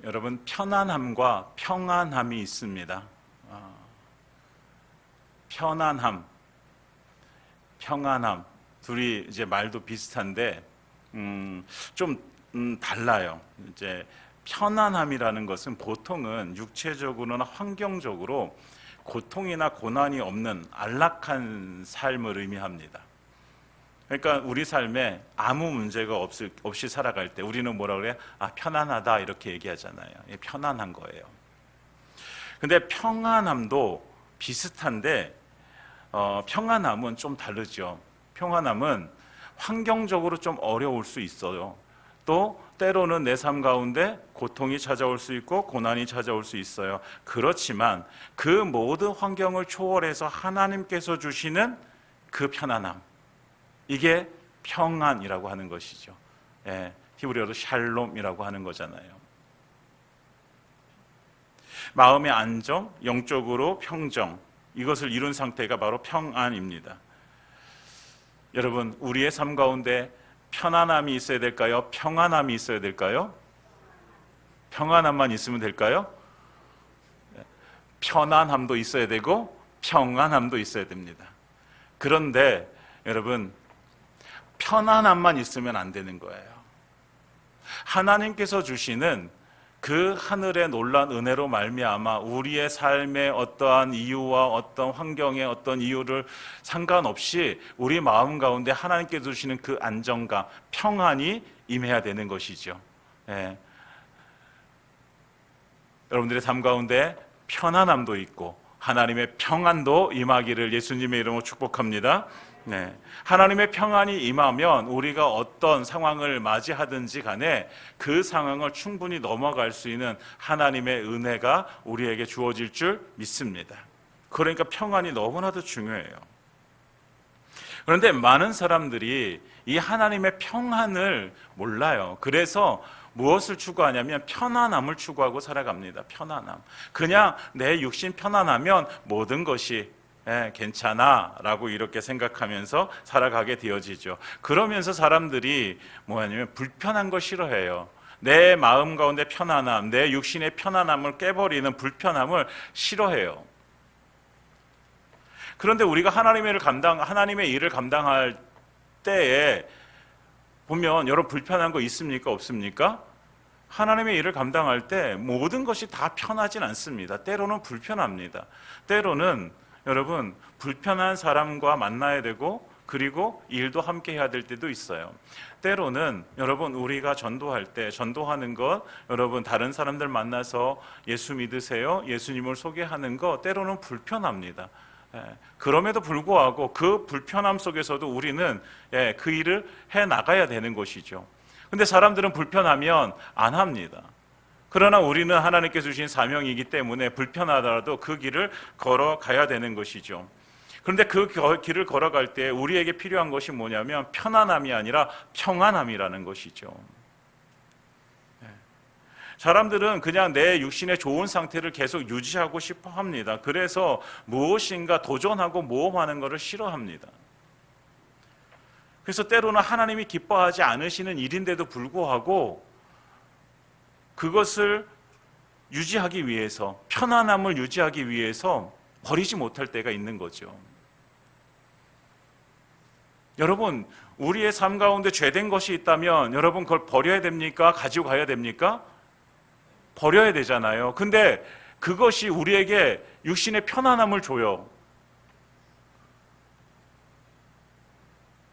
여러분, 편안함과 평안함이 있습니다. 편안함, 평안함, 둘이 이제 말도 비슷한데 좀 달라요. 이제 편안함이라는 것은 보통은 육체적으로나 환경적으로 고통이나 고난이 없는 안락한 삶을 의미합니다. 그러니까 우리 삶에 아무 문제가 없이 살아갈 때 우리는 뭐라 그래요? 편안하다 이렇게 얘기하잖아요. 편안한 거예요. 근데 평안함도 비슷한데 평안함은 좀 다르죠. 평안함은 환경적으로 좀 어려울 수 있어요. 또 때로는 내 삶 가운데 고통이 찾아올 수 있고 고난이 찾아올 수 있어요. 그렇지만 그 모든 환경을 초월해서 하나님께서 주시는 그 편안함, 이게 평안이라고 하는 것이죠. 히브리어로 샬롬이라고 하는 거잖아요. 마음의 안정, 영적으로 평정, 이것을 이룬 상태가 바로 평안입니다. 여러분, 우리의 삶 가운데 편안함이 있어야 될까요? 평안함이 있어야 될까요? 평안함만 있으면 될까요? 편안함도 있어야 되고 평안함도 있어야 됩니다. 그런데 여러분, 편안함만 있으면 안 되는 거예요. 하나님께서 주시는 그 하늘의 놀라운 은혜로 말미암아 우리의 삶의 어떠한 이유와 어떤 환경의 어떤 이유를 상관없이 우리 마음 가운데 하나님께서 주시는 그 안정감, 평안이 임해야 되는 것이죠. 여러분들의 삶 가운데 편안함도 있고 하나님의 평안도 임하기를 예수님의 이름으로 축복합니다. 하나님의 평안이 임하면 우리가 어떤 상황을 맞이하든지 간에 그 상황을 충분히 넘어갈 수 있는 하나님의 은혜가 우리에게 주어질 줄 믿습니다. 그러니까 평안이 너무나도 중요해요. 그런데 많은 사람들이 이 하나님의 평안을 몰라요. 그래서 무엇을 추구하냐면 편안함을 추구하고 살아갑니다. 편안함. 그냥 내 육신 편안하면 모든 것이 괜찮아 라고 이렇게 생각하면서 살아가게 되어지죠. 그러면서 사람들이 뭐냐면 불편한 걸 싫어해요. 내 마음 가운데 편안함, 내 육신의 편안함을 깨버리는 불편함을 싫어해요. 그런데 우리가 하나님의 일을 감당할 때에 보면 여러분 불편한 거 있습니까? 없습니까? 하나님의 일을 감당할 때 모든 것이 다 편하진 않습니다. 때로는 불편합니다. 때로는 여러분 불편한 사람과 만나야 되고 그리고 일도 함께 해야 될 때도 있어요. 때로는 여러분 우리가 전도할 때 전도하는 것, 여러분 다른 사람들 만나서 예수 믿으세요, 예수님을 소개하는 것 때로는 불편합니다. 그럼에도 불구하고 그 불편함 속에서도 우리는 그 일을 해 나가야 되는 것이죠. 근데 사람들은 불편하면 안 합니다. 그러나 우리는 하나님께서 주신 사명이기 때문에 불편하더라도 그 길을 걸어가야 되는 것이죠. 그런데 그 길을 걸어갈 때 우리에게 필요한 것이 뭐냐면 편안함이 아니라 평안함이라는 것이죠. 사람들은 그냥 내 육신의 좋은 상태를 계속 유지하고 싶어 합니다. 그래서 무엇인가 도전하고 모험하는 것을 싫어합니다. 그래서 때로는 하나님이 기뻐하지 않으시는 일인데도 불구하고 그것을 유지하기 위해서, 편안함을 유지하기 위해서 버리지 못할 때가 있는 거죠. 여러분, 우리의 삶 가운데 죄된 것이 있다면 여러분 그걸 버려야 됩니까? 가지고 가야 됩니까? 버려야 되잖아요. 근데 그것이 우리에게 육신의 편안함을 줘요.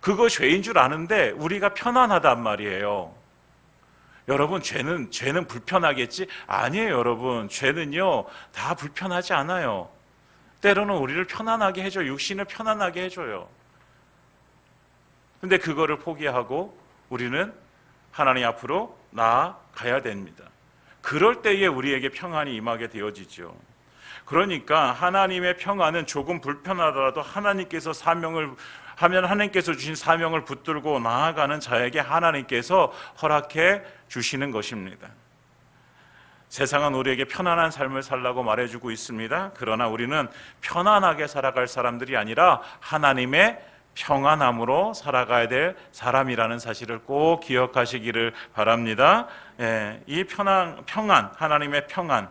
그거 죄인 줄 아는데 우리가 편안하단 말이에요. 여러분, 죄는 불편하겠지? 아니에요, 여러분. 죄는요, 다 불편하지 않아요. 때로는 우리를 편안하게 해줘요. 육신을 편안하게 해줘요. 근데 그거를 포기하고 우리는 하나님 앞으로 나아가야 됩니다. 그럴 때에 우리에게 평안이 임하게 되어지죠. 그러니까 하나님의 평안은 조금 불편하더라도 하나님께서 주신 사명을 붙들고 나아가는 자에게 하나님께서 허락해 주시는 것입니다. 세상은 우리에게 편안한 삶을 살라고 말해주고 있습니다. 그러나 우리는 편안하게 살아갈 사람들이 아니라 하나님의 평안함으로 살아가야 될 사람이라는 사실을 꼭 기억하시기를 바랍니다. 이 평안, 하나님의 평안,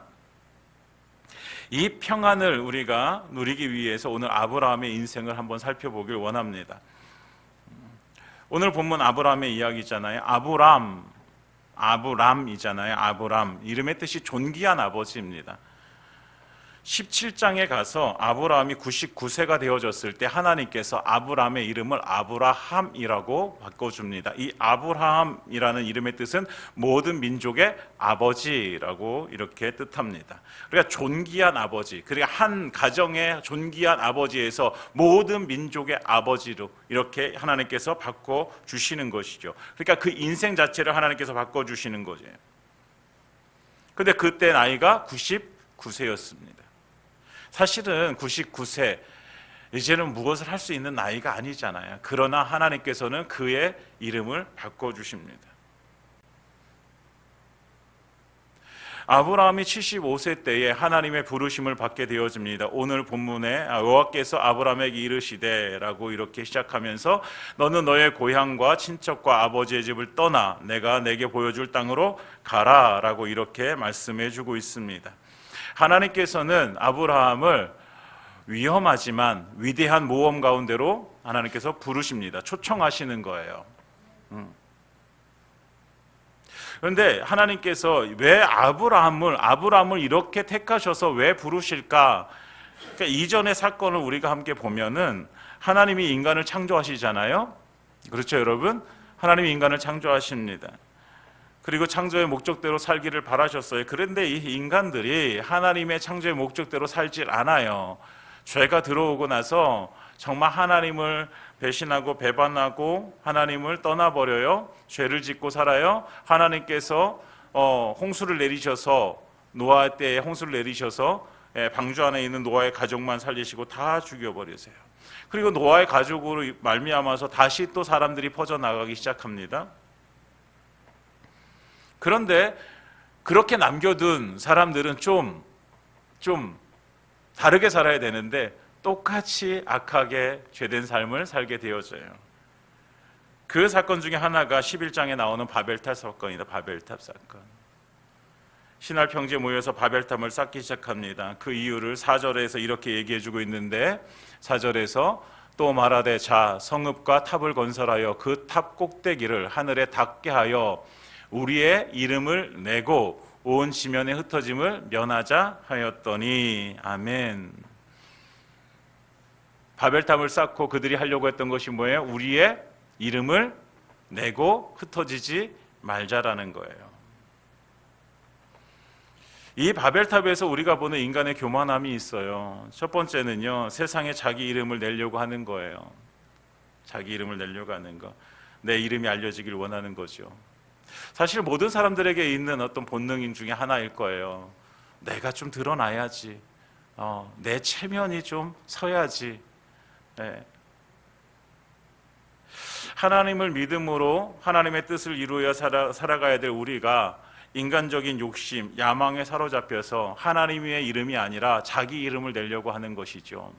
이 평안을 우리가 누리기 위해서 오늘 아브라함의 인생을 한번 살펴보길 원합니다. 오늘 본문 아브라함의 이야기잖아요. 아브람이잖아요. 아브람, 이름의 뜻이 존귀한 아버지입니다. 17장에 가서 아브라함이 99세가 되어졌을 때 하나님께서 아브라함의 이름을 아브라함이라고 바꿔줍니다. 이 아브라함이라는 이름의 뜻은 모든 민족의 아버지라고 이렇게 뜻합니다. 그러니까 존귀한 아버지, 그러니까 한 가정의 존귀한 아버지에서 모든 민족의 아버지로 이렇게 하나님께서 바꿔주시는 것이죠. 그러니까 그 인생 자체를 하나님께서 바꿔주시는 거죠. 근데 그때 나이가 99세였습니다. 사실은 99세, 이제는 무엇을 할 수 있는 나이가 아니잖아요. 그러나 하나님께서는 그의 이름을 바꿔주십니다. 아브라함이 75세 때에 하나님의 부르심을 받게 되어집니다. 오늘 본문에 여호와께서 아브라함에게 이르시되라고 이렇게 시작하면서 너는 너의 고향과 친척과 아버지의 집을 떠나 내가 내게 보여줄 땅으로 가라라고 이렇게 말씀해 주고 있습니다. 하나님께서는 아브라함을 위험하지만 위대한 모험 가운데로 하나님께서 부르십니다. 초청하시는 거예요. 그런데 하나님께서 왜 아브라함을 이렇게 택하셔서 왜 부르실까? 그러니까 이전의 사건을 우리가 함께 보면은 하나님이 인간을 창조하시잖아요. 그렇죠, 여러분? 하나님이 인간을 창조하십니다. 그리고 창조의 목적대로 살기를 바라셨어요. 그런데 이 인간들이 하나님의 창조의 목적대로 살질 않아요. 죄가 들어오고 나서 정말 하나님을 배신하고 배반하고 하나님을 떠나버려요. 죄를 짓고 살아요. 하나님께서 홍수를 내리셔서 노아 때에 홍수를 내리셔서 방주 안에 있는 노아의 가족만 살리시고 다 죽여버리세요. 그리고 노아의 가족으로 말미암아서 다시 또 사람들이 퍼져나가기 시작합니다. 그런데 그렇게 남겨둔 사람들은 좀 다르게 살아야 되는데 똑같이 악하게 죄된 삶을 살게 되어져요. 그 사건 중에 하나가 11장에 나오는 바벨탑 사건이다. 바벨탑 사건. 신할 평지에 모여서 바벨탑을 쌓기 시작합니다. 그 이유를 4절에서 이렇게 얘기해주고 있는데 4절에서 또 말하되 자 성읍과 탑을 건설하여 그 탑 꼭대기를 하늘에 닿게 하여 우리의 이름을 내고 온 지면에 흩어짐을 면하자 하였더니 아멘. 바벨탑을 쌓고 그들이 하려고 했던 것이 뭐예요? 우리의 이름을 내고 흩어지지 말자라는 거예요. 이 바벨탑에서 우리가 보는 인간의 교만함이 있어요. 첫 번째는요, 세상에 자기 이름을 내려고 하는 거예요. 자기 이름을 내려고 하는 거. 내 이름이 알려지길 원하는 거죠. 사실 모든 사람들에게 있는 어떤 본능 중에 하나일 거예요. 내가 좀 드러나야지. 내 체면이 좀 서야지. 네. 하나님을 믿음으로 하나님의 뜻을 이루어 살아가야 될 우리가 인간적인 욕심, 야망에 사로잡혀서 하나님의 이름이 아니라 자기 이름을 내려고 하는 것이죠.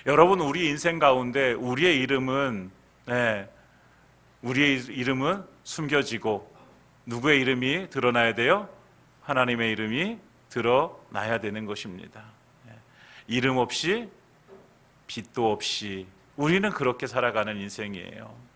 여러분, 우리 인생 가운데 우리의 이름은 숨겨지고 누구의 이름이 드러나야 돼요? 하나님의 이름이 드러나야 되는 것입니다. 이름 없이 빛도 없이 우리는 그렇게 살아가는 인생이에요.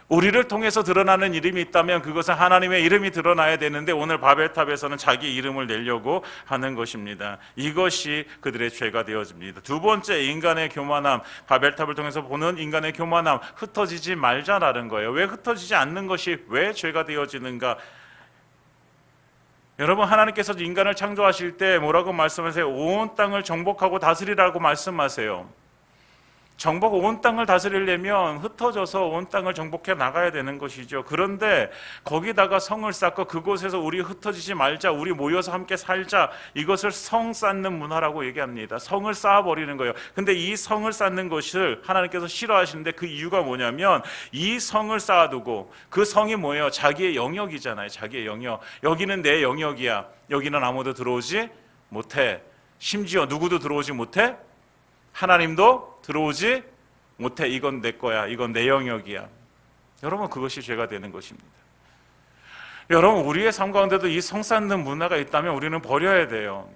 우리를 통해서 드러나는 이름이 있다면 그것은 하나님의 이름이 드러나야 되는데 오늘 바벨탑에서는 자기 이름을 내려고 하는 것입니다. 이것이 그들의 죄가 되어집니다. 두 번째, 인간의 교만함, 바벨탑을 통해서 보는 인간의 교만함, 흩어지지 말자라는 거예요. 왜 흩어지지 않는 것이 왜 죄가 되어지는가? 여러분, 하나님께서 인간을 창조하실 때 뭐라고 말씀하세요? 온 땅을 정복하고 다스리라고 말씀하세요. 온 땅을 다스리려면 흩어져서 온 땅을 정복해 나가야 되는 것이죠. 그런데 거기다가 성을 쌓고 그곳에서 우리 흩어지지 말자, 우리 모여서 함께 살자, 이것을 성 쌓는 문화라고 얘기합니다. 성을 쌓아버리는 거예요. 근데 이 성을 쌓는 것을 하나님께서 싫어하시는데 그 이유가 뭐냐면 이 성을 쌓아두고 그 성이 뭐예요? 자기의 영역이잖아요. 자기의 영역. 여기는 내 영역이야. 여기는 아무도 들어오지 못해. 심지어 누구도 들어오지 못해? 하나님도 들어오지 못해. 이건 내 거야. 이건 내 영역이야. 여러분, 그것이 죄가 되는 것입니다. 여러분, 우리의 삶 가운데도 이 성 쌓는 문화가 있다면 우리는 버려야 돼요.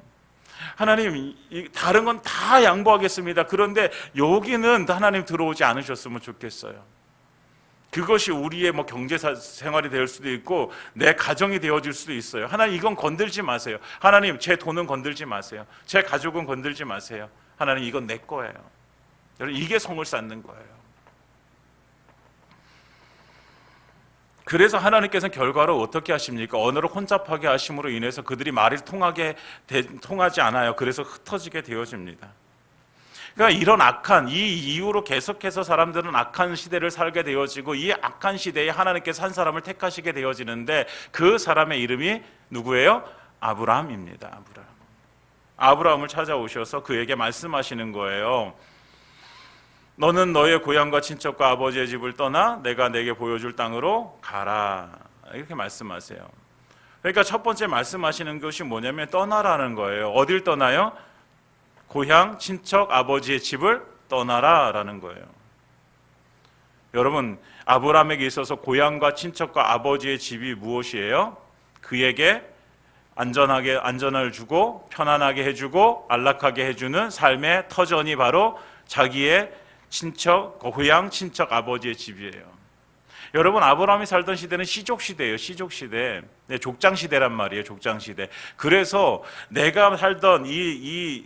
하나님, 다른 건 다 양보하겠습니다. 그런데 여기는 하나님 들어오지 않으셨으면 좋겠어요. 그것이 우리의 경제 생활이 될 수도 있고 내 가정이 되어질 수도 있어요. 하나님, 이건 건들지 마세요. 하나님, 제 돈은 건들지 마세요. 제 가족은 건들지 마세요. 하나님, 이건 내 거예요. 여러분, 이게 성을 쌓는 거예요. 그래서 하나님께서는 결과로 어떻게 하십니까? 언어를 혼잡하게 하심으로 인해서 그들이 말이 통하지 않아요. 그래서 흩어지게 되어집니다. 그러니까 이런 악한, 이 이유로 계속해서 사람들은 악한 시대를 살게 되어지고, 이 악한 시대에 하나님께서 한 사람을 택하시게 되어지는데, 그 사람의 이름이 누구예요? 아브라함입니다. 아브라함을 찾아오셔서 그에게 말씀하시는 거예요. 너는 너의 고향과 친척과 아버지의 집을 떠나 내가 내게 보여줄 땅으로 가라. 이렇게 말씀하세요. 그러니까 첫 번째 말씀하시는 것이 뭐냐면 떠나라는 거예요. 어딜 떠나요? 고향, 친척, 아버지의 집을 떠나라라는 거예요. 여러분, 아브라함에게 있어서 고향과 친척과 아버지의 집이 무엇이에요? 그에게 안전을 주고 편안하게 해주고 안락하게 해주는 삶의 터전이 바로 자기의 친척, 고향, 친척, 아버지의 집이에요. 여러분, 아브라함이 살던 시대는 시족시대예요. 시족시대. 족장시대란 말이에요. 족장시대. 그래서 내가 살던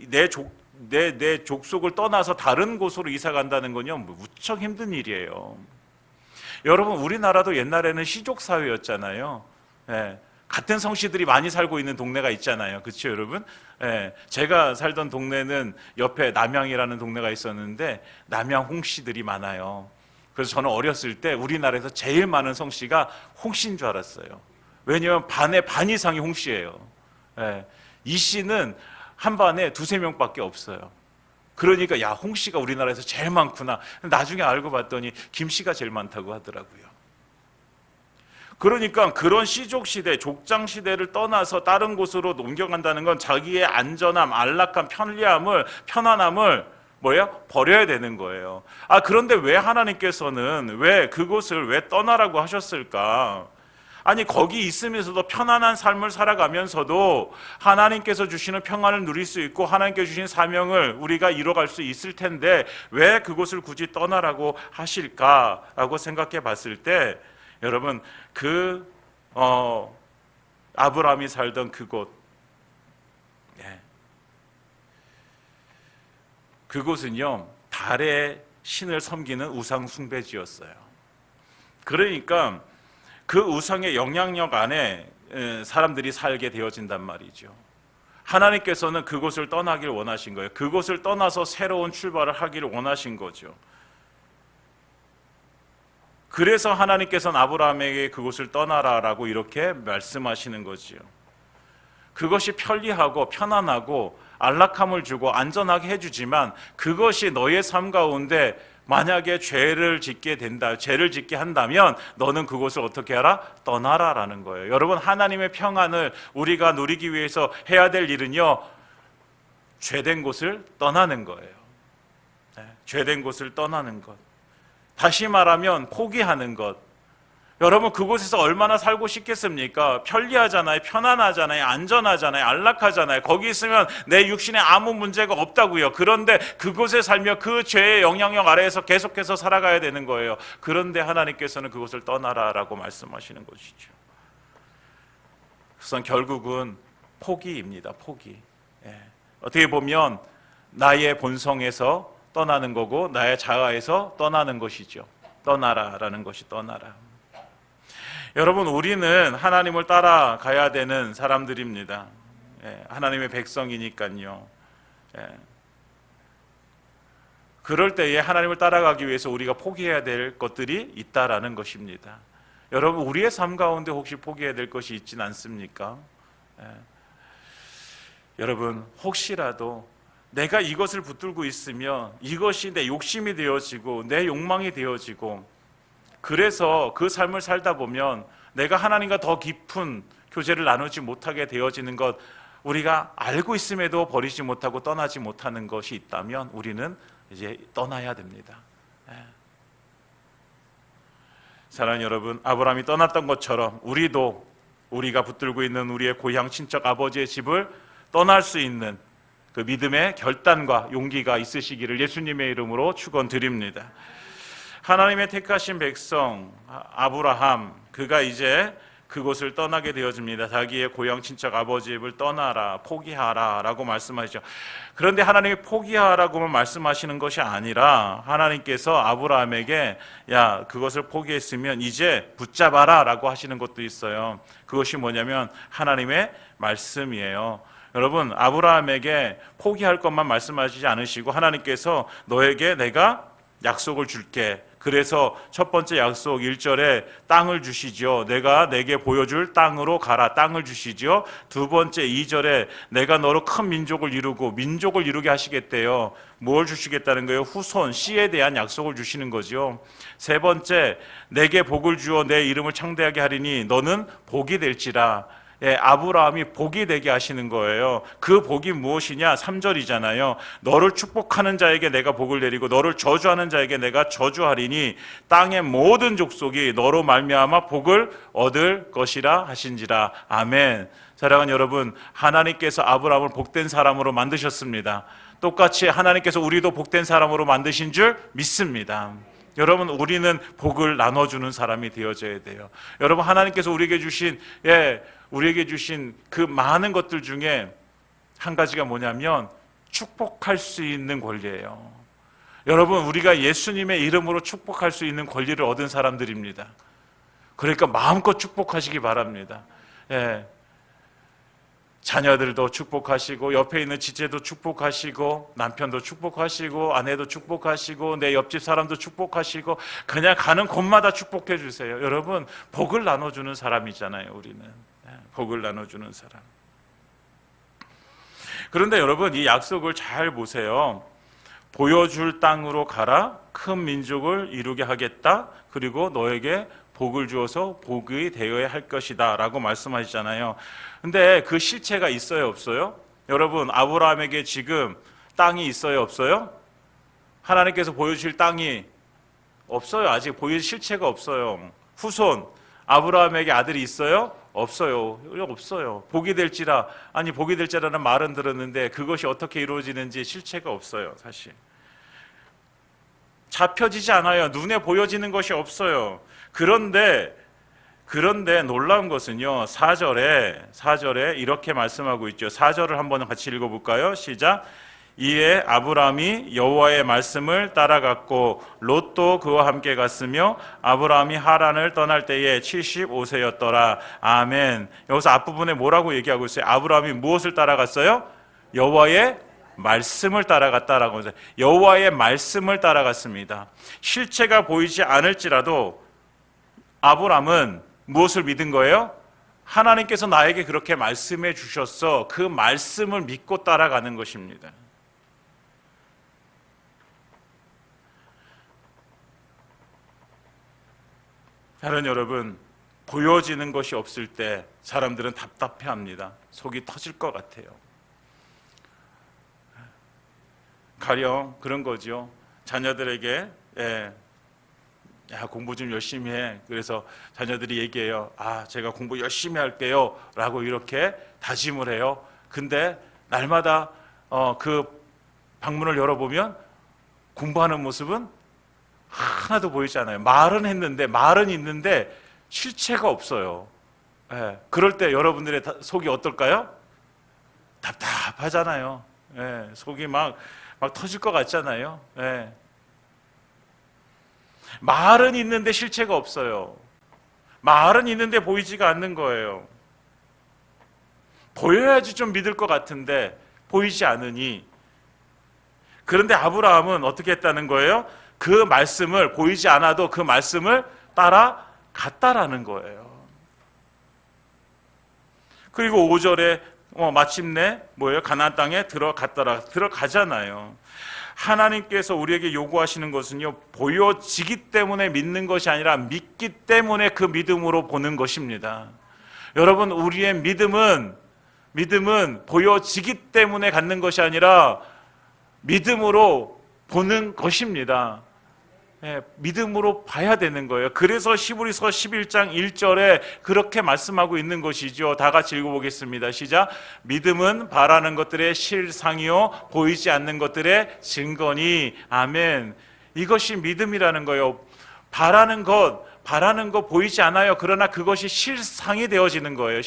내 족속을 떠나서 다른 곳으로 이사 간다는 건요, 무척 힘든 일이에요. 여러분, 우리나라도 옛날에는 시족사회였잖아요. 네. 같은 성씨들이 많이 살고 있는 동네가 있잖아요. 그렇죠, 여러분? 예, 제가 살던 동네는 옆에 남양이라는 동네가 있었는데 남양 홍씨들이 많아요. 그래서 저는 어렸을 때 우리나라에서 제일 많은 성씨가 홍씨인 줄 알았어요. 왜냐하면 반의 반 이상이 홍씨예요. 예, 이 씨는 한 반에 두세 명밖에 없어요. 그러니까 야, 홍씨가 우리나라에서 제일 많구나. 나중에 알고 봤더니 김씨가 제일 많다고 하더라고요. 그러니까 그런 시족시대, 족장시대를 떠나서 다른 곳으로 옮겨간다는 건 자기의 안전함, 안락함, 편안함을 버려야 되는 거예요. 그런데 왜 하나님께서는 왜 그곳을 왜 떠나라고 하셨을까? 아니, 거기 있으면서도 편안한 삶을 살아가면서도 하나님께서 주시는 평안을 누릴 수 있고 하나님께서 주신 사명을 우리가 이뤄갈 수 있을 텐데 왜 그곳을 굳이 떠나라고 하실까라고 생각해 봤을 때, 여러분, 아브라함이 살던 그곳, 그곳은요, 달의 신을 섬기는 우상 숭배지였어요. 그러니까 그 우상의 영향력 안에 사람들이 살게 되어진단 말이죠. 하나님께서는 그곳을 떠나길 원하신 거예요. 그곳을 떠나서 새로운 출발을 하기를 원하신 거죠. 그래서 하나님께서는 아브라함에게 그곳을 떠나라라고 이렇게 말씀하시는 거지요. 그것이 편리하고 편안하고 안락함을 주고 안전하게 해주지만 그것이 너의 삶 가운데 만약에 죄를 짓게 한다면 너는 그곳을 어떻게 하라? 떠나라라는 거예요. 여러분, 하나님의 평안을 우리가 누리기 위해서 해야 될 일은요, 죄된 곳을 떠나는 거예요. 죄된 곳을 떠나는 것. 다시 말하면 포기하는 것. 여러분, 그곳에서 얼마나 살고 싶겠습니까? 편리하잖아요. 편안하잖아요. 안전하잖아요. 안락하잖아요. 거기 있으면 내 육신에 아무 문제가 없다고요. 그런데 그곳에 살며 그 죄의 영향력 아래에서 계속해서 살아가야 되는 거예요. 그런데 하나님께서는 그곳을 떠나라라고 말씀하시는 것이죠. 그래서 결국은 포기입니다. 포기. 어떻게 보면 나의 본성에서 떠나는 거고 나의 자아에서 떠나는 것이죠. 떠나라라는 것이 떠나라. 여러분, 우리는 하나님을 따라가야 되는 사람들입니다. 하나님의 백성이니까요. 그럴 때에 하나님을 따라가기 위해서 우리가 포기해야 될 것들이 있다라는 것입니다. 여러분, 우리의 삶 가운데 혹시 포기해야 될 것이 있진 않습니까? 여러분, 혹시라도 내가 이것을 붙들고 있으면 이것이 내 욕심이 되어지고 내 욕망이 되어지고, 그래서 그 삶을 살다 보면 내가 하나님과 더 깊은 교제를 나누지 못하게 되어지는 것 우리가 알고 있음에도 버리지 못하고 떠나지 못하는 것이 있다면 우리는 이제 떠나야 됩니다. 사랑하는 여러분, 아브라함이 떠났던 것처럼 우리도 우리가 붙들고 있는 우리의 고향 친척 아버지의 집을 떠날 수 있는 그 믿음의 결단과 용기가 있으시기를 예수님의 이름으로 축원드립니다. 하나님의 택하신 백성 아브라함, 그가 이제 그곳을 떠나게 되어집니다. 자기의 고향 친척 아버지의 집을 떠나라, 포기하라 라고 말씀하시죠. 그런데 하나님이 포기하라고만 말씀하시는 것이 아니라 하나님께서 아브라함에게 야, 그것을 포기했으면 이제 붙잡아라 라고 하시는 것도 있어요. 그것이 뭐냐면 하나님의 말씀이에요. 여러분, 아브라함에게 포기할 것만 말씀하시지 않으시고 하나님께서 너에게 내가 약속을 줄게. 그래서 첫 번째 약속 1절에 땅을 주시죠. 내가 내게 보여줄 땅으로 가라. 땅을 주시죠. 두 번째 2절에 내가 너로 큰 민족을 이루고 민족을 이루게 하시겠대요. 뭘 주시겠다는 거예요? 후손, 씨에 대한 약속을 주시는 거죠. 세 번째, 내게 복을 주어 내 이름을 창대하게 하리니 너는 복이 될지라. 아브라함이 복이 되게 하시는 거예요. 그 복이 무엇이냐? 3절이잖아요. 너를 축복하는 자에게 내가 복을 내리고 너를 저주하는 자에게 내가 저주하리니 땅의 모든 족속이 너로 말미암아 복을 얻을 것이라 하신지라. 아멘. 사랑하는 여러분, 하나님께서 아브라함을 복된 사람으로 만드셨습니다. 똑같이 하나님께서 우리도 복된 사람으로 만드신 줄 믿습니다. 여러분, 우리는 복을 나눠주는 사람이 되어져야 돼요. 여러분, 하나님께서 우리에게 주신 그 많은 것들 중에 한 가지가 뭐냐면 축복할 수 있는 권리예요. 여러분, 우리가 예수님의 이름으로 축복할 수 있는 권리를 얻은 사람들입니다. 그러니까 마음껏 축복하시기 바랍니다. 자녀들도 축복하시고 옆에 있는 지체도 축복하시고 남편도 축복하시고 아내도 축복하시고 내 옆집 사람도 축복하시고 그냥 가는 곳마다 축복해 주세요. 여러분, 복을 나눠주는 사람이잖아요. 우리는 복을 나눠주는 사람. 그런데 여러분, 이 약속을 잘 보세요. 보여줄 땅으로 가라. 큰 민족을 이루게 하겠다. 그리고 너에게 복을 주어서 복이 되어야 할 것이다 라고 말씀하시잖아요. 근데 그 실체가 있어요, 없어요? 여러분, 아브라함에게 지금 땅이 있어요, 없어요? 하나님께서 보여주실 땅이 없어요. 아직 보여줄 실체가 없어요. 후손, 아브라함에게 아들이 있어요? 없어요. 없어요. 복이 될지라. 아니, 복이 될지라는 말은 들었는데 그것이 어떻게 이루어지는지 실체가 없어요, 사실. 잡혀지지 않아요. 눈에 보여지는 것이 없어요. 그런데 놀라운 것은요, 4절에 이렇게 말씀하고 있죠. 4절을 한번 같이 읽어볼까요? 시작. 이에 아브라함이 여호와의 말씀을 따라갔고 롯도 그와 함께 갔으며 아브라함이 하란을 떠날 때에 75세였더라. 아멘. 여기서 앞부분에 뭐라고 얘기하고 있어요? 아브라함이 무엇을 따라갔어요? 여호와의 말씀을 따라갔다라고 해서 여호와의 말씀을 따라갔습니다. 실체가 보이지 않을지라도 아브라함은 무엇을 믿은 거예요? 하나님께서 나에게 그렇게 말씀해 주셨어. 그 말씀을 믿고 따라가는 것입니다. 사랑하는 여러분, 보여지는 것이 없을 때 사람들은 답답해합니다. 속이 터질 것 같아요. 가령 그런 거죠. 자녀들에게 야, 공부 좀 열심히 해. 그래서 자녀들이 얘기해요. 제가 공부 열심히 할게요 라고 이렇게 다짐을 해요. 근데 날마다 그 방문을 열어보면 공부하는 모습은 하나도 보이지 않아요. 말은 있는데 실체가 없어요. 그럴 때 여러분들의 속이 어떨까요? 답답하잖아요. 속이 막 터질 것 같잖아요. 말은 있는데 실체가 없어요. 말은 있는데 보이지가 않는 거예요. 보여야지 좀 믿을 것 같은데 보이지 않으니. 그런데 아브라함은 어떻게 했다는 거예요? 그 말씀을, 보이지 않아도 그 말씀을 따라갔다라는 거예요. 그리고 5절에 마침내 가나안 땅에 들어가잖아요. 하나님께서 우리에게 요구하시는 것은요, 보여지기 때문에 믿는 것이 아니라 믿기 때문에 그 믿음으로 보는 것입니다. 여러분, 우리의 믿음은 믿음은 보여지기 때문에 갖는 것이 아니라 믿음으로 보는 것입니다. 믿음으로 봐야 되는 거예요. 그래서 히브리서 11장 1절에 그렇게 말씀하고 있는 것이죠. 다 같이 읽어보겠습니다. 시작. 믿음은 바라는 것들의 실상이요 보이지 않는 것들의 증거니. 아멘. 이것이 믿음이라는 거예요. 바라는 것 보이지 않아요. 그러나 그것이 실상이 되어지는 거예요.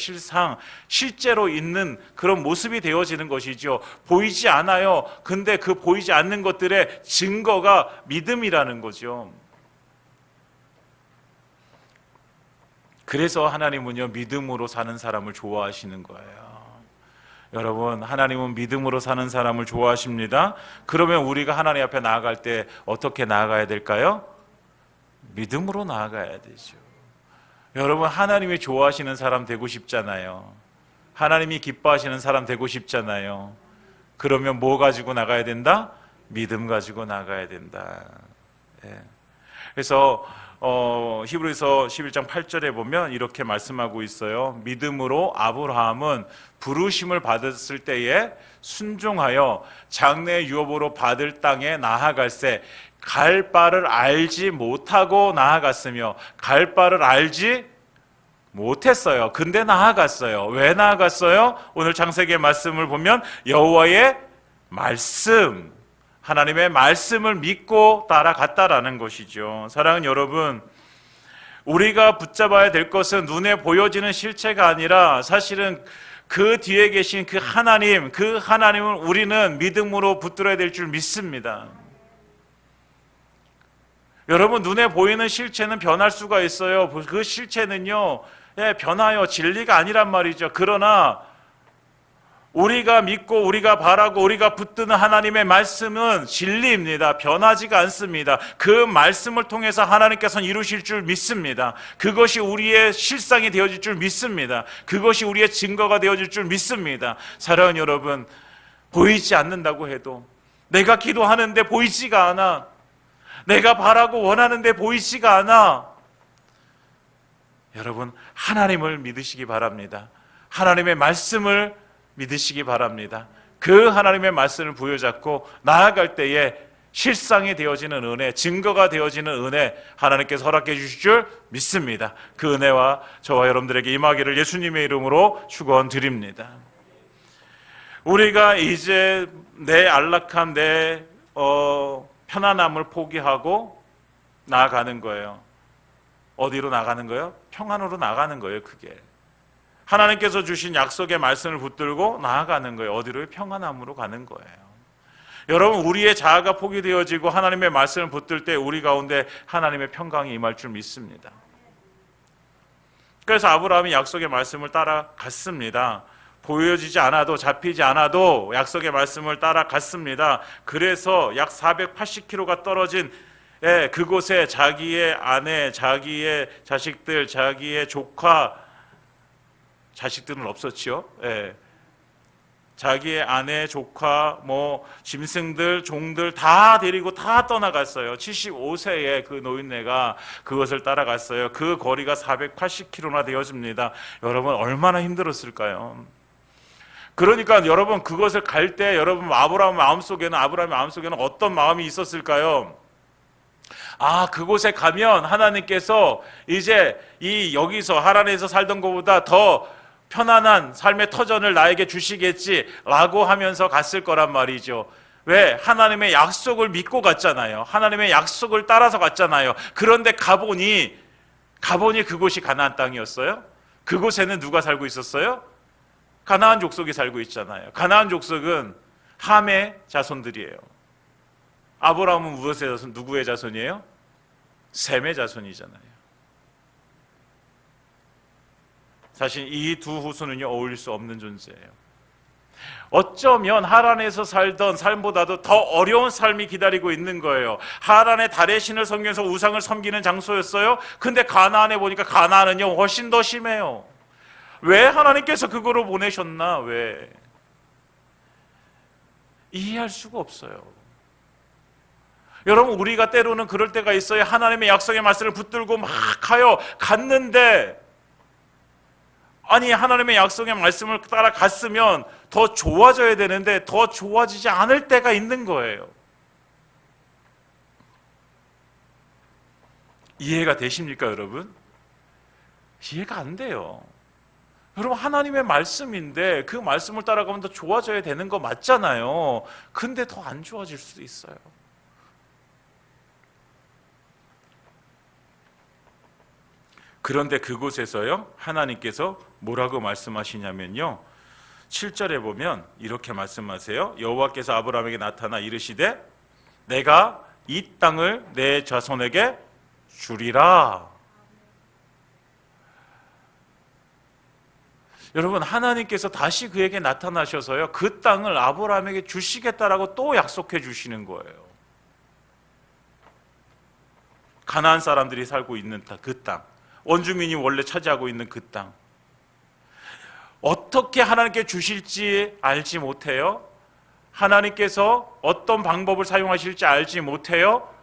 실제로 있는 그런 모습이 되어지는 것이죠. 보이지 않아요. 근데 그 보이지 않는 것들의 증거가 믿음이라는 거죠. 그래서 하나님은요, 믿음으로 사는 사람을 좋아하시는 거예요. 여러분, 하나님은 믿음으로 사는 사람을 좋아하십니다. 그러면 우리가 하나님 앞에 나아갈 때 어떻게 나아가야 될까요? 믿음으로 나아가야 되죠. 여러분, 하나님이 좋아하시는 사람 되고 싶잖아요. 하나님이 기뻐하시는 사람 되고 싶잖아요. 그러면 뭐 가지고 나가야 된다? 믿음 가지고 나가야 된다. 그래서 히브리서 11장 8절에 보면 이렇게 말씀하고 있어요. 믿음으로 아브라함은 부르심을 받았을 때에 순종하여 장래 유업으로 받을 땅에 나아갈새 갈 바를 알지 못하고 나아갔으며 갈 바를 알지 못했어요. 근데 나아갔어요. 왜 나아갔어요? 오늘 창세기의 말씀을 보면 여호와의 말씀, 하나님의 말씀을 믿고 따라갔다라는 것이죠. 사랑하는 여러분, 우리가 붙잡아야 될 것은 눈에 보여지는 실체가 아니라 사실은 그 뒤에 계신 그 하나님을 우리는 믿음으로 붙들어야 될 줄 믿습니다. 여러분, 눈에 보이는 실체는 변할 수가 있어요. 그 실체는요, 변화요, 진리가 아니란 말이죠. 그러나 우리가 믿고 우리가 바라고 우리가 붙드는 하나님의 말씀은 진리입니다. 변하지가 않습니다. 그 말씀을 통해서 하나님께서는 이루실 줄 믿습니다. 그것이 우리의 실상이 되어질 줄 믿습니다. 그것이 우리의 증거가 되어질 줄 믿습니다. 사랑하는 여러분, 보이지 않는다고 해도, 내가 기도하는데 보이지가 않아, 내가 바라고 원하는데 보이지가 않아, 여러분, 하나님을 믿으시기 바랍니다. 하나님의 말씀을 믿으시기 바랍니다. 그 하나님의 말씀을 부여잡고 나아갈 때에 실상이 되어지는 은혜, 증거가 되어지는 은혜, 하나님께서 허락해 주실 줄 믿습니다. 그 은혜와 저와 여러분들에게 임하기를 예수님의 이름으로 축원드립니다. 우리가 이제 내 안락함, 내 편안함을 포기하고 나아가는 거예요. 어디로 나가는 거예요? 평안으로 나가는 거예요. 그게 하나님께서 주신 약속의 말씀을 붙들고 나아가는 거예요. 어디로요? 평안함으로 가는 거예요. 여러분, 우리의 자아가 포기되어지고 하나님의 말씀을 붙들 때 우리 가운데 하나님의 평강이 임할 줄 믿습니다. 그래서 아브라함이 약속의 말씀을 따라갔습니다. 보여지지 않아도, 잡히지 않아도 약속의 말씀을 따라갔습니다. 그래서 약 480km가 떨어진 그곳에 자기의 아내, 자기의 자식들, 자기의 조카, 자식들은 없었지요. 자기의 아내, 조카, 짐승들, 종들 다 데리고 다 떠나갔어요. 75세의 그 노인네가 그것을 따라갔어요. 그 거리가 480km나 되어집니다. 여러분, 얼마나 힘들었을까요? 그러니까 여러분, 그것을 갈 때 여러분 아브라함의 마음속에는 어떤 마음이 있었을까요? 그곳에 가면 하나님께서 이제 여기서 하란에서 살던 것보다 더 편안한 삶의 터전을 나에게 주시겠지라고 하면서 갔을 거란 말이죠. 왜? 하나님의 약속을 믿고 갔잖아요. 하나님의 약속을 따라서 갔잖아요. 그런데 가보니 그곳이 가나안 땅이었어요. 그곳에는 누가 살고 있었어요? 가나안 족속이 살고 있잖아요. 가나안 족속은 함의 자손들이에요. 아브라함은 무엇의 자손? 누구의 자손이에요? 셈의 자손이잖아요. 사실 이 두 후손은요, 어울릴 수 없는 존재예요. 어쩌면 하란에서 살던 삶보다도 더 어려운 삶이 기다리고 있는 거예요. 하란의 달의 신을 섬기면서 우상을 섬기는 장소였어요. 근데 가나안에 보니까 가나안은요, 훨씬 더 심해요. 왜 하나님께서 그거로 보내셨나? 왜? 이해할 수가 없어요. 여러분, 우리가 때로는 그럴 때가 있어요. 하나님의 약속의 말씀을 붙들고 막 갔는데 아니, 하나님의 약속의 말씀을 따라갔으면 더 좋아져야 되는데 더 좋아지지 않을 때가 있는 거예요. 이해가 되십니까, 여러분? 이해가 안 돼요. 여러분, 하나님의 말씀인데 그 말씀을 따라가면 더 좋아져야 되는 거 맞잖아요. 근데 더 안 좋아질 수도 있어요. 그런데 그곳에서요, 하나님께서 뭐라고 말씀하시냐면요, 7절에 보면 이렇게 말씀하세요. 여호와께서 아브라함에게 나타나 이르시되 내가 이 땅을 내 자손에게 주리라. 여러분, 하나님께서 다시 그에게 나타나셔서요, 그 땅을 아브라함에게 주시겠다라고 또 약속해 주시는 거예요. 가나안 사람들이 살고 있는 그 땅, 원주민이 원래 차지하고 있는 그 땅, 어떻게 하나님께 주실지 알지 못해요. 하나님께서 어떤 방법을 사용하실지 알지 못해요.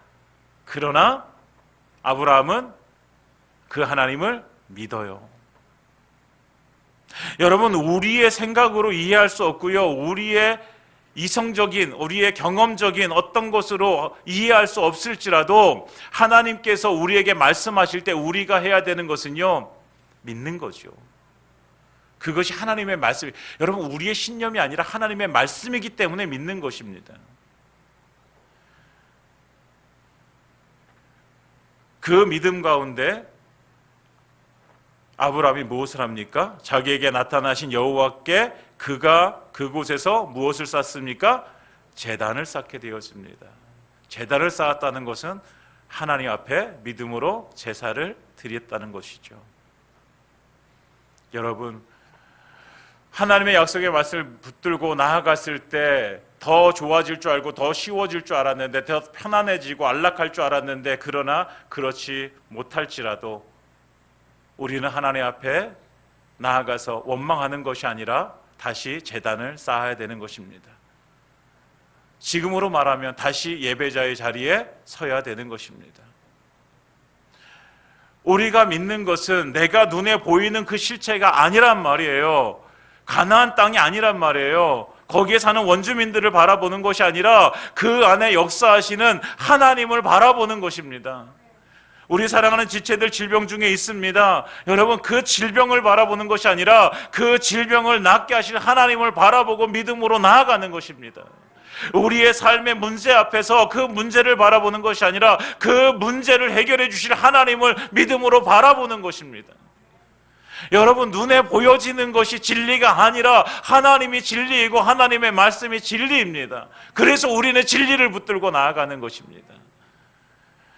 그러나 아브라함은 그 하나님을 믿어요. 여러분, 우리의 생각으로 이해할 수 없고요, 우리의 이성적인, 우리의 경험적인 어떤 것으로 이해할 수 없을지라도 하나님께서 우리에게 말씀하실 때 우리가 해야 되는 것은요, 믿는 거죠. 그것이 하나님의 말씀. 여러분, 우리의 신념이 아니라 하나님의 말씀이기 때문에 믿는 것입니다. 그 믿음 가운데 아브라함이 무엇을 합니까? 자기에게 나타나신 여호와께 그가 그곳에서 무엇을 쌓습니까? 제단을 쌓게 되었습니다. 제단을 쌓았다는 것은 하나님 앞에 믿음으로 제사를 드렸다는 것이죠. 여러분, 하나님의 약속의 말씀을 붙들고 나아갔을 때 더 좋아질 줄 알고 더 쉬워질 줄 알았는데, 더 편안해지고 안락할 줄 알았는데, 그러나 그렇지 못할지라도 우리는 하나님 앞에 나아가서 원망하는 것이 아니라 다시 제단을 쌓아야 되는 것입니다. 지금으로 말하면 다시 예배자의 자리에 서야 되는 것입니다. 우리가 믿는 것은 내가 눈에 보이는 그 실체가 아니란 말이에요. 가나안 땅이 아니란 말이에요. 거기에 사는 원주민들을 바라보는 것이 아니라 그 안에 역사하시는 하나님을 바라보는 것입니다. 우리 사랑하는 지체들 질병 중에 있습니다. 여러분, 그 질병을 바라보는 것이 아니라 그 질병을 낫게 하실 하나님을 바라보고 믿음으로 나아가는 것입니다. 우리의 삶의 문제 앞에서 그 문제를 바라보는 것이 아니라 그 문제를 해결해 주실 하나님을 믿음으로 바라보는 것입니다. 여러분, 눈에 보여지는 것이 진리가 아니라 하나님이 진리이고 하나님의 말씀이 진리입니다. 그래서 우리는 진리를 붙들고 나아가는 것입니다.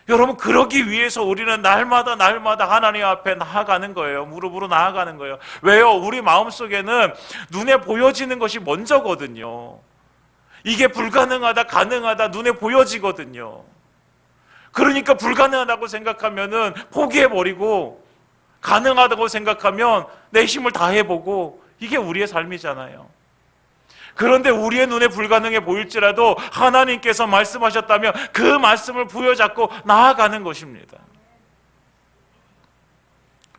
여러분, 그러기 위해서 우리는 날마다 하나님 앞에 나아가는 거예요. 무릎으로 나아가는 거예요. 왜요? 우리 마음속에는 눈에 보여지는 것이 먼저거든요. 이게 불가능하다, 가능하다 눈에 보여지거든요. 그러니까 불가능하다고 생각하면은 포기해버리고, 가능하다고 생각하면 내 힘을 다해보고, 이게 우리의 삶이잖아요. 그런데 우리의 눈에 불가능해 보일지라도 하나님께서 말씀하셨다면 그 말씀을 부여잡고 나아가는 것입니다.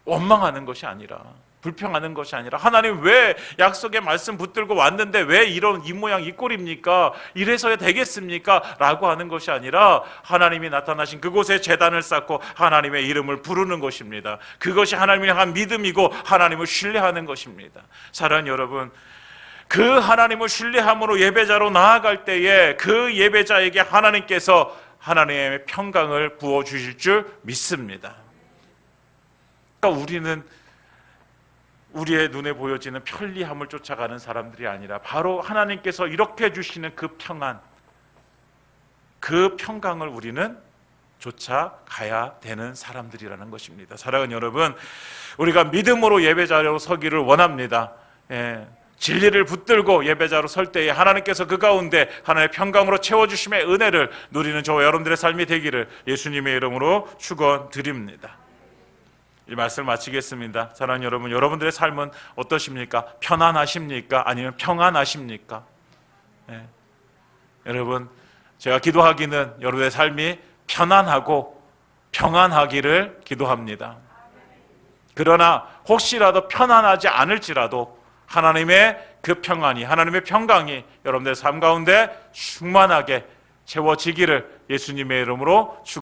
원망하는 것이 아니라, 불평하는 것이 아니라, 하나님 왜 약속의 말씀 붙들고 왔는데 왜 이런 이 모양 이 꼴입니까? 이래서야 되겠습니까? 라고 하는 것이 아니라 하나님이 나타나신 그곳에 제단을 쌓고 하나님의 이름을 부르는 것입니다. 그것이 하나님을 향한 믿음이고 하나님을 신뢰하는 것입니다. 사랑하는 여러분, 그 하나님을 신뢰함으로 예배자로 나아갈 때에 그 예배자에게 하나님께서 하나님의 평강을 부어주실 줄 믿습니다. 그러니까 우리는 우리의 눈에 보여지는 편리함을 쫓아가는 사람들이 아니라 바로 하나님께서 이렇게 주시는 그 평안, 그 평강을 우리는 쫓아가야 되는 사람들이라는 것입니다. 사랑하는 여러분, 우리가 믿음으로 예배자로 서기를 원합니다. 진리를 붙들고 예배자로 설 때에 하나님께서 그 가운데 하나님의 평강으로 채워주심의 은혜를 누리는 저와 여러분들의 삶이 되기를 예수님의 이름으로 축원드립니다. 이 말씀을 마치겠습니다. 사랑하는 여러분, 여러분들의 삶은 어떠십니까? 편안하십니까? 아니면 평안하십니까? 여러분, 제가 기도하기는 여러분의 삶이 편안하고 평안하기를 기도합니다. 그러나 혹시라도 편안하지 않을지라도 하나님의 그 평안이, 하나님의 평강이 여러분들의 삶 가운데 충만하게 채워지기를 예수님의 이름으로 축원합니다.